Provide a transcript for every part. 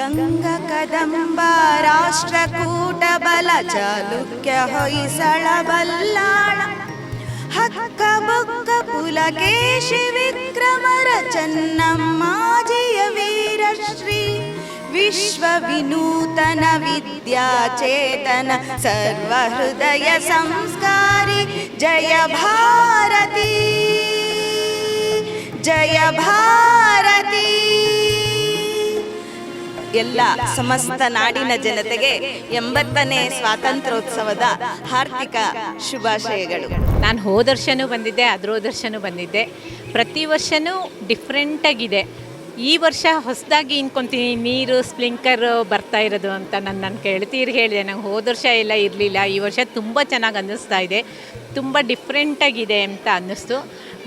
ಗಂಗಾ ಕದಂಬ ರಾಷ್ಟ್ರಕೂಟ ಬಲ ಚಾಲುಕ್ಯ ಹೊಯ್ಸಳ ಬಲ್ಲಾಳ ಹಕ್ಕ ಬುಕ್ಕ ಪುಲಕೇಶಿ ವಿಕ್ರಮರ ಚೆನ್ನಮ್ಮಾಜಿಯ ವೀರಶ್ರೀ ವಿಶ್ವ ವಿನೂತನ ವಿದ್ಯಾಚೇತನ ಸರ್ವಹೃದಯ ಸಂಸ್ಕಾರಿ ಜಯ ಭಾರತಿ ಜಯ ಭಾರತಿ. ಎಲ್ಲ ಸಮಸ್ತ ನಾಡಿನ ಜನತೆಗೆ 80ನೇ ಸ್ವಾತಂತ್ರ್ಯೋತ್ಸವದ ಹಾರ್ದಿಕ ಶುಭಾಶಯಗಳು. ನಾನು ಹೋದ ವರ್ಷನೂ ಬಂದಿದ್ದೆ, ಅದರ ವರ್ಷನೂ ಬಂದಿದ್ದೆ. ಪ್ರತಿ ವರ್ಷವೂ ಡಿಫ್ರೆಂಟಾಗಿದೆ. ಈ ವರ್ಷ ಹೊಸದಾಗಿ ಇನ್ಕೊತೀನಿ ನೀರು ಸ್ಪ್ರಿಂಕರ್ ಬರ್ತಾ ಇರೋದು ಅಂತ ನನ್ನ ಗೆಳತಿಯರಿಗೆ ಹೇಳಿದೆ. ನಂಗೆ ಹೋದ ವರ್ಷ ಎಲ್ಲ ಇರಲಿಲ್ಲ, ಈ ವರ್ಷ ತುಂಬ ಚೆನ್ನಾಗಿ ಅನ್ನಿಸ್ತಾ ಇದೆ. ತುಂಬ ಡಿಫ್ರೆಂಟಾಗಿದೆ ಅಂತ ಅನ್ನಿಸ್ತು.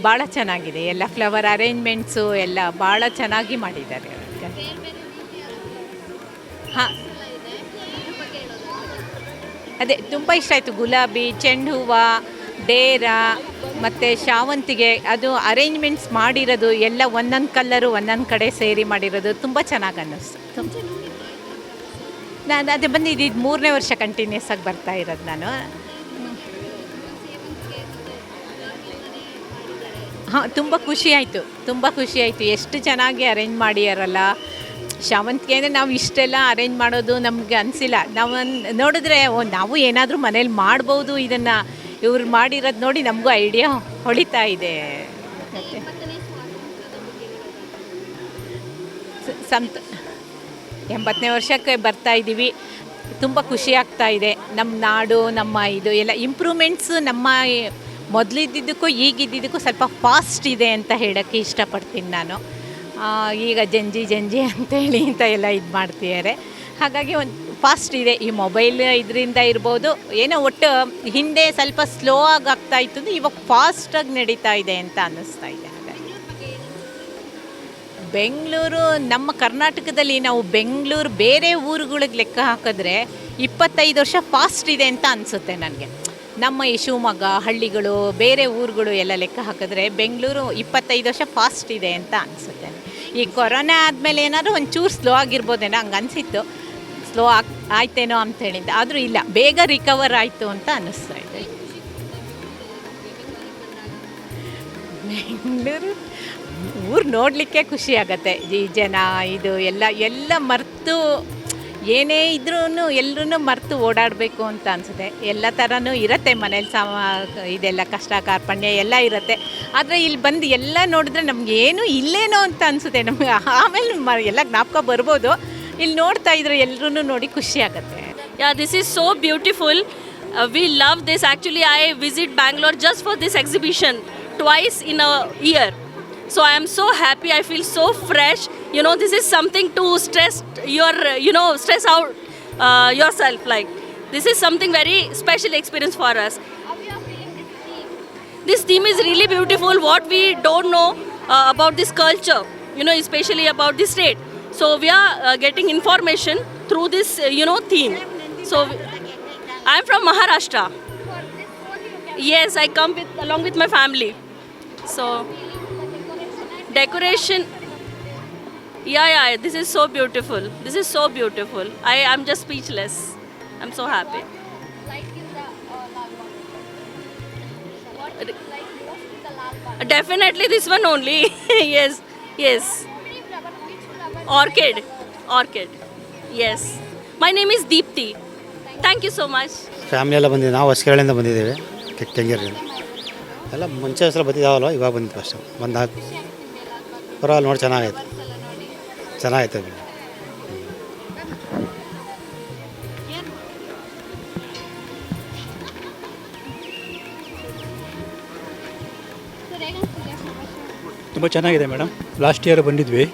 ಭಾಳ ಚೆನ್ನಾಗಿದೆ. ಎಲ್ಲ ಫ್ಲವರ್ ಅರೇಂಜ್ಮೆಂಟ್ಸು ಎಲ್ಲ ಭಾಳ ಚೆನ್ನಾಗಿ ಮಾಡಿದ್ದಾರೆ. ಹಾಂ, ಅದೇ ತುಂಬ ಇಷ್ಟ ಆಯಿತು. ಗುಲಾಬಿ, ಚೆಂಡು ಹೂವು, ಡೇರ ಮತ್ತು ಶಾವಂತಿಗೆ ಅದು ಅರೇಂಜ್ಮೆಂಟ್ಸ್ ಮಾಡಿರೋದು ಎಲ್ಲ ಒಂದೊಂದು ಕಲ್ಲರು ಒಂದೊಂದು ಕಡೆ ಸೇರಿ ಮಾಡಿರೋದು ತುಂಬ ಚೆನ್ನಾಗಿ ಅನ್ನಿಸ್ತು. ನಾನು ಅದೇ ಬಂದಿದ್ದು 3ನೇ ವರ್ಷ ಕಂಟಿನ್ಯೂಸ್ ಆಗಿ ಬರ್ತಾ ಇರೋದು ನಾನು. ಹಾಂ, ತುಂಬ ಖುಷಿ ಆಯಿತು. ಎಷ್ಟು ಚೆನ್ನಾಗಿ ಅರೇಂಜ್ ಮಾಡಿಯಾರಲ್ಲ. ಶಾವಂತಿಗೆ ಅಂದರೆ ನಾವು ಇಷ್ಟೆಲ್ಲ ಅರೇಂಜ್ ಮಾಡೋದು ನಮಗೆ ಅನಿಸಿಲ್ಲ. ನಾವು ನೋಡಿದ್ರೆ ನಾವು ಏನಾದರೂ ಮನೇಲಿ ಮಾಡ್ಬೋದು, ಇದನ್ನು ಇವ್ರು ಮಾಡಿರೋದು ನೋಡಿ ನಮಗೂ ಐಡಿಯಾ ಹೊಳಿತಾ ಇದೆ. 80ನೇ ವರ್ಷಕ್ಕೆ ಬರ್ತಾ ಇದ್ದೀವಿ. ತುಂಬ ಖುಷಿ ಆಗ್ತಾ ಇದೆ. ನಮ್ಮ ನಾಡು, ನಮ್ಮ ಇದು ಎಲ್ಲ ಇಂಪ್ರೂವ್ಮೆಂಟ್ಸು ನಮ್ಮ ಮೊದಲಿದ್ದಕ್ಕೂ ಈಗಿದ್ದಕ್ಕೂ ಸ್ವಲ್ಪ ಫಾಸ್ಟ್ ಇದೆ ಅಂತ ಹೇಳೋಕ್ಕೆ ಇಷ್ಟಪಡ್ತೀನಿ ನಾನು. ಈಗ ಜಂಜಿ ಅಂತೇಳಿ ಅಂತ ಎಲ್ಲ ಇದು ಮಾಡ್ತಿದ್ದಾರೆ. ಹಾಗಾಗಿ ಒಂದು ಫಾಸ್ಟ್ ಇದೆ. ಈ ಮೊಬೈಲ್ ಇದರಿಂದ ಇರ್ಬೋದು, ಏನೋ ಒಟ್ಟು ಹಿಂದೆ ಸ್ವಲ್ಪ ಸ್ಲೋ ಆಗಿ ಆಗ್ತಾಯಿತ್ತು, ಇವಾಗ ಫಾಸ್ಟಾಗಿ ನಡೀತಾ ಇದೆ ಅಂತ ಅನ್ನಿಸ್ತಾ ಇದೆ. ಬೆಂಗಳೂರು ನಮ್ಮ ಕರ್ನಾಟಕದಲ್ಲಿ ನಾವು ಬೆಂಗಳೂರು ಬೇರೆ ಊರುಗಳಿಗೆ ಲೆಕ್ಕ ಹಾಕಿದ್ರೆ 25 ವರ್ಷ ಫಾಸ್ಟ್ ಇದೆ ಅಂತ ಅನಿಸುತ್ತೆ ನನಗೆ. ನಮ್ಮ ಈ ಶಿವಮೊಗ್ಗ ಹಳ್ಳಿಗಳು ಬೇರೆ ಊರುಗಳು ಎಲ್ಲ ಲೆಕ್ಕ ಹಾಕಿದ್ರೆ ಬೆಂಗಳೂರು 25 ವರ್ಷ ಫಾಸ್ಟ್ ಇದೆ ಅಂತ ಅನಿಸುತ್ತೆ. ಈ ಕೊರೋನಾ ಆದಮೇಲೆ ಏನಾದರೂ ಒಂಚೂರು ಸ್ಲೋ ಆಗಿರ್ಬೋದೇನೋ ಹಂಗೆ ಅನಿಸಿತ್ತು. ಸ್ಲೋ ಆಯ್ತೇನೋ ಅಂತೇಳಿದ್ದೆ, ಆದರೂ ಇಲ್ಲ, ಬೇಗ ರಿಕವರ್ ಆಯಿತು ಅಂತ ಅನ್ನಿಸ್ತಾ ಇದೆ. ಬೆಂಗಳೂರು ಊರು ನೋಡಲಿಕ್ಕೆ ಖುಷಿ ಆಗುತ್ತೆ. ಈ ಜನ ಇದು ಎಲ್ಲ ಮರೆತು ಏನೇ ಇದ್ರೂ ಎಲ್ಲರೂ ಮರೆತು ಓಡಾಡಬೇಕು ಅಂತ ಅನಿಸುತ್ತೆ. ಎಲ್ಲ ಥರನೂ ಇರುತ್ತೆ ಮನೇಲಿ, ಇದೆಲ್ಲ ಕಷ್ಟ ಕಾರ್ಪಣ್ಯ ಎಲ್ಲ ಇರುತ್ತೆ. ಆದರೆ ಇಲ್ಲಿ ಬಂದು ಎಲ್ಲ ನೋಡಿದ್ರೆ ನಮಗೇನು ಇಲ್ಲೇನೋ ಅಂತ ಅನಿಸುತ್ತೆ ನಮಗೆ. ಆಮೇಲೆ ಎಲ್ಲ ಜ್ಞಾಪಕ ಬರ್ಬೋದು. ಇಲ್ಲಿ ನೋಡ್ತಾ ಇದ್ರೆ ಎಲ್ಲರೂ ನೋಡಿ ಖುಷಿ ಆಗುತ್ತೆ. This is so beautiful. We love this. Actually I visit Bangalore just for this exhibition twice in a year. So I am so happy. I feel so fresh. This is something to stress out yourself. Like, this is something very special experience for us. How you are feeling this theme? This theme is really beautiful. What we don't know about this culture, especially about this state. So we are getting information through this, theme. So I am from Maharashtra. Yes, I come along with my family. So decoration, yeah, this is so beautiful. I am just speechless. I'm so happy. Like in the Lal Bagh. What do you like most in the Lal Bagh? Definitely this one only. Yes. How many flowers? Which flower? Orchid. Yes. My name is Deepti. Thank you so much. Family ಎಲ್ಲ ಬಂದಿದ್ದೀವಿ. ನಾವು ಹೊಸಕೆರೆಯಿಂದ ಬಂದಿದ್ದೇವೆ, ಕೆಂಗೇರಿಯಿಂದ. ಎಲ್ಲ ಮುಂಚೆ ಹೆಸರು ಬಂದಿದ್ದಾವಲ್ಲ, ಇವಾಗ ಬಂದಿದ್ದು ಅಷ್ಟೇ. ಪರವಾಗಿಲ್ಲ ನೋಡಿ, ಚೆನ್ನಾಗೈತೆ. ತುಂಬ ಚೆನ್ನಾಗಿದೆ ಮೇಡಮ್. ಲಾಸ್ಟ್ ಇಯರ್ ಬಂದಿದ್ವಿ,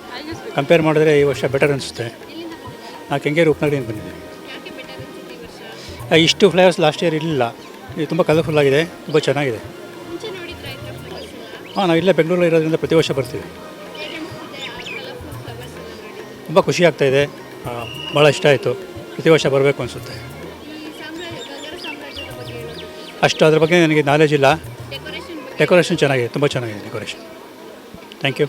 ಕಂಪೇರ್ ಮಾಡಿದ್ರೆ ಈ ವರ್ಷ ಬೆಟರ್ ಅನಿಸುತ್ತೆ. ನಾವು ಕೆಂಗೇರಿ ಉಪನಗರಿಯಿಂದ ಬಂದಿದ್ದೀವಿ. ಇಷ್ಟು ಫ್ಲೇವರ್ಸ್ ಲಾಸ್ಟ್ ಇಯರ್ ಇರಲಿಲ್ಲ. ಇದು ತುಂಬ ಕಲರ್ಫುಲ್ ಆಗಿದೆ, ತುಂಬ ಚೆನ್ನಾಗಿದೆ. ಹಾಂ, ನಾವು ಇಲ್ಲೇ ಬೆಂಗಳೂರಲ್ಲಿ ಇರೋದ್ರಿಂದ ಪ್ರತಿ ವರ್ಷ ಬರ್ತೀವಿ. ತುಂಬ ಖುಷಿ ಆಗ್ತಾಯಿದೆ, ಭಾಳ ಇಷ್ಟ ಆಯಿತು. ಪ್ರತಿ ವರ್ಷ ಬರಬೇಕು ಅನಿಸುತ್ತೆ. ಅಷ್ಟು ಅದ್ರ ಬಗ್ಗೆ ನನಗೆ ನಾಲೆಜ್ ಇಲ್ಲ. ಡೆಕೋರೇಷನ್ ಚೆನ್ನಾಗಿದೆ, ತುಂಬ ಚೆನ್ನಾಗಿದೆ ಡೆಕೋರೇಷನ್. Thank you.